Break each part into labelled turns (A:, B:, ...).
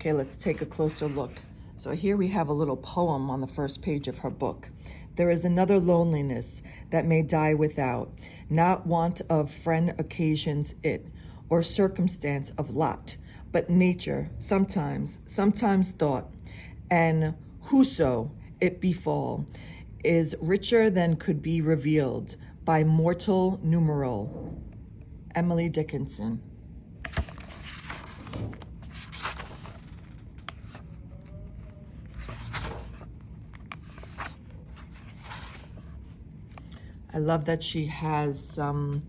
A: Okay, let's take a closer look. So here we have a little poem on the first page of her book. There is another loneliness that may die without, not want of friend occasions it, or circumstance of lot, but nature, sometimes thought, and whoso it befall, is richer than could be revealed by mortal numeral. Emily Dickinson. I love that she has some,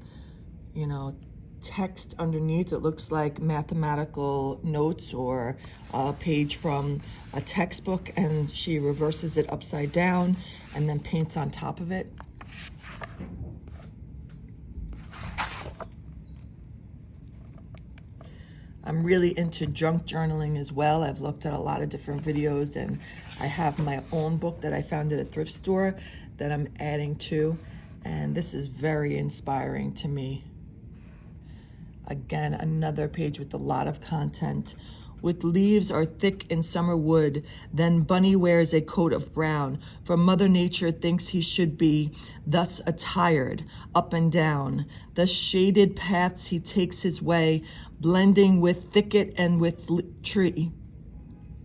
A: text underneath. It looks like mathematical notes or a page from a textbook, and she reverses it upside down and then paints on top of it. I'm really into junk journaling as well. I've looked at a lot of different videos, and I have my own book that I found at a thrift store that I'm adding to, and this is very inspiring to me. Again, another page with a lot of content. With leaves are thick in summer wood, then Bunny wears a coat of brown, for Mother Nature thinks he should be thus attired, up and down. The shaded paths he takes his way, blending with thicket and with tree.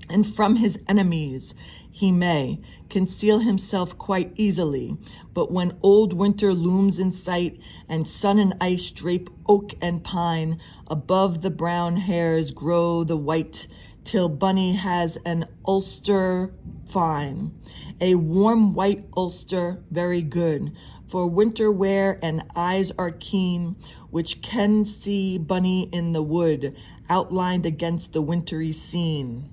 A: And from his enemies he may conceal himself quite easily. But when old winter looms in sight, and sun and ice drape oak and pine, above the brown hairs grow the white, till Bunny has an ulster fine, a warm white ulster, very good, for winter wear, and eyes are keen, which can see Bunny in the wood, outlined against the wintry scene.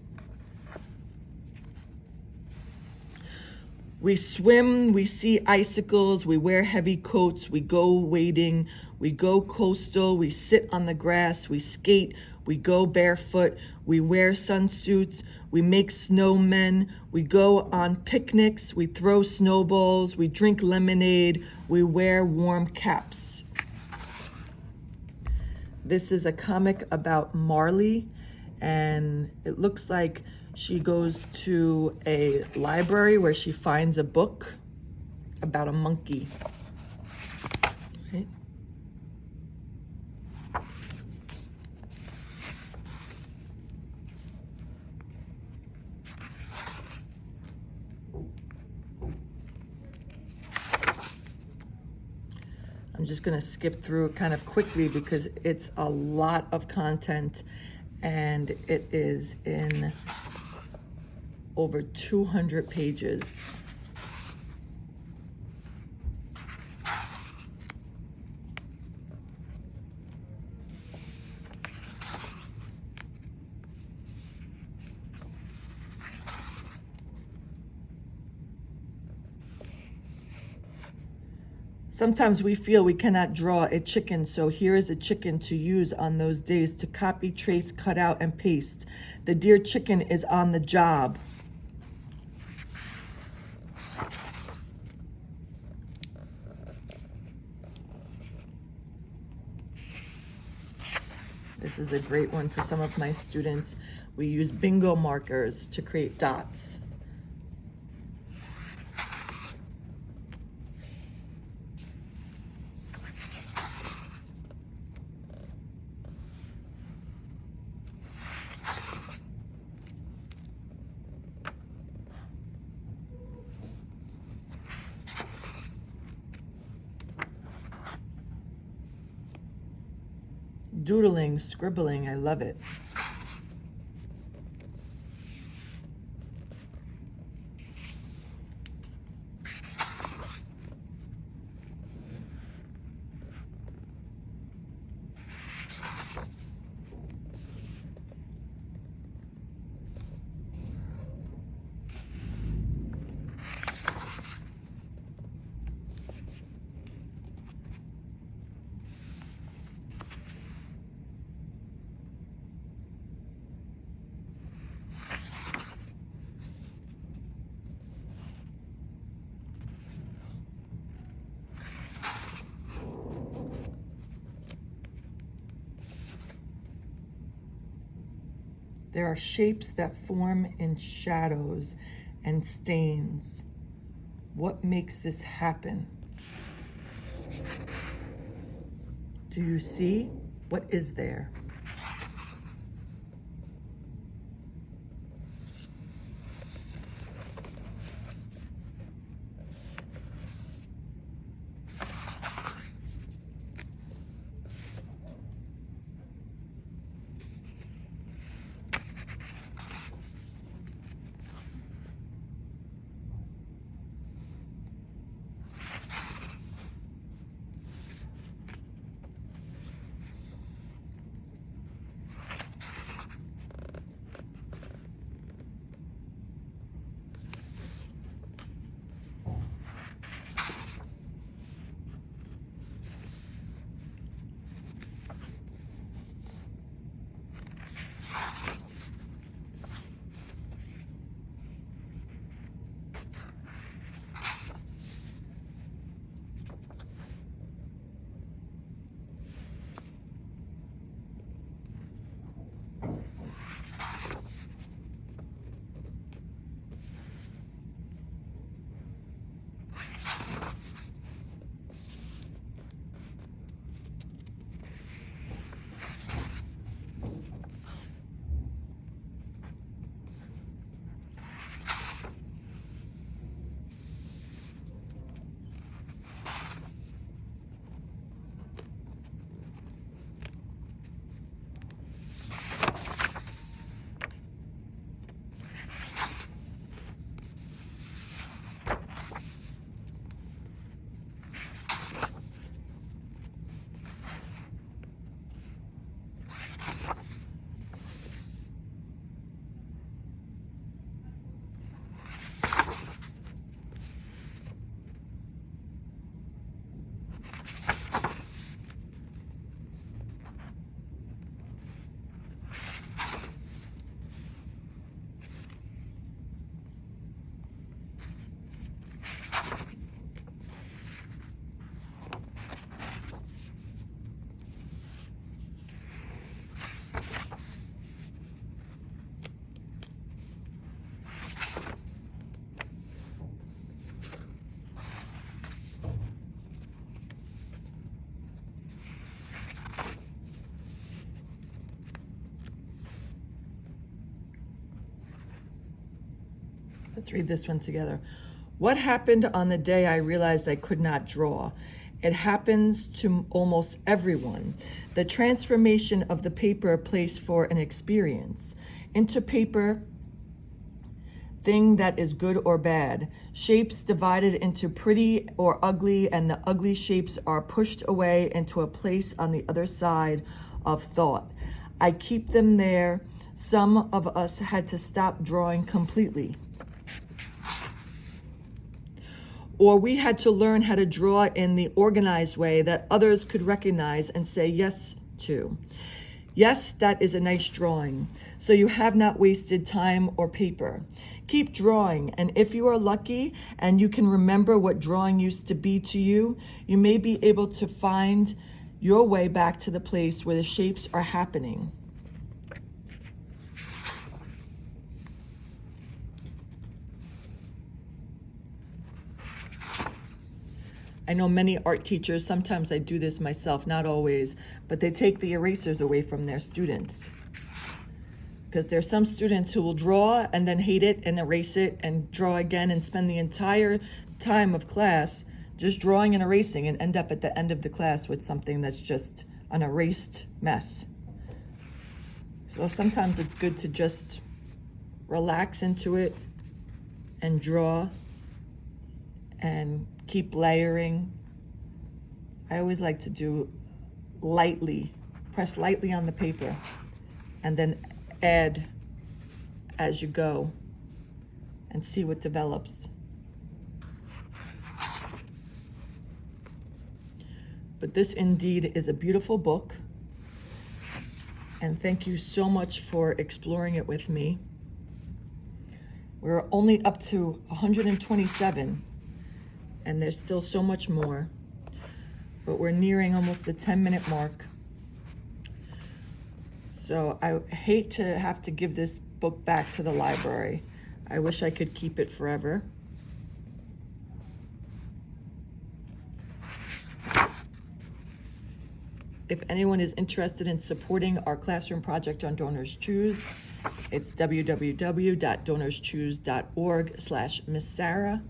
A: We swim, we see icicles, we wear heavy coats, we go wading, we go coastal, we sit on the grass, we skate, we go barefoot, we wear sunsuits, we make snowmen, we go on picnics, we throw snowballs, we drink lemonade, we wear warm caps. This is a comic about Marley, and it looks like she goes to a library where she finds a book about a monkey. Right? I'm just going to skip through it kind of quickly because it's a lot of content, and it is in over 200 pages. Sometimes we feel we cannot draw a chicken, so here is a chicken to use on those days to copy, trace, cut out, and paste. The dear chicken is on the job. This is a great one for some of my students. We use bingo markers to create dots. Doodling, scribbling, I love it. There are shapes that form in shadows and stains. What makes this happen? Do you see? What is there? Let's read this one together. What happened on the day I realized I could not draw? It happens to almost everyone. The transformation of the paper place for an experience into paper, thing that is good or bad, shapes divided into pretty or ugly, and the ugly shapes are pushed away into a place on the other side of thought. I keep them there. Some of us had to stop drawing completely. Or we had to learn how to draw in the organized way that others could recognize and say yes to. Yes, that is a nice drawing. So you have not wasted time or paper. Keep drawing, and if you are lucky and you can remember what drawing used to be to you, you may be able to find your way back to the place where the shapes are happening. I know many art teachers, sometimes I do this myself, not always, but they take the erasers away from their students. Because there's some students who will draw and then hate it and erase it and draw again and spend the entire time of class just drawing and erasing and end up at the end of the class with something that's just an erased mess. So sometimes it's good to just relax into it and draw and keep layering. I always like to do lightly, press lightly on the paper and then add as you go and see what develops. But this indeed is a beautiful book, and thank you so much for exploring it with me. We're only up to 127, and there's still so much more, but we're nearing almost the 10-minute mark. So I hate to have to give this book back to the library. I wish I could keep it forever. If anyone is interested in supporting our classroom project on Donors Choose, it's www.donorschoose.org/Miss Sarah.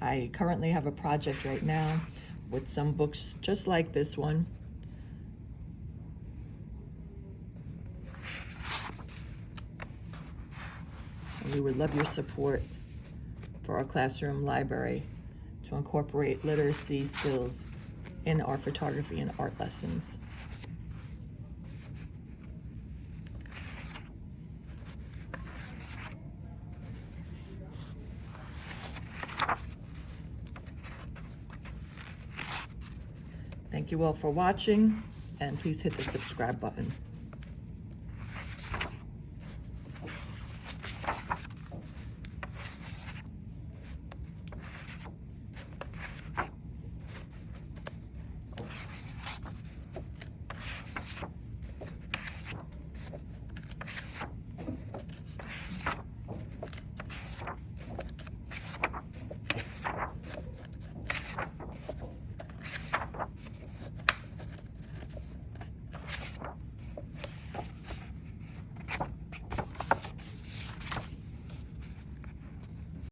A: I currently have a project right now with some books just like this one. And we would love your support for our classroom library to incorporate literacy skills in our photography and art lessons. Thank you all for watching, and please hit the subscribe button.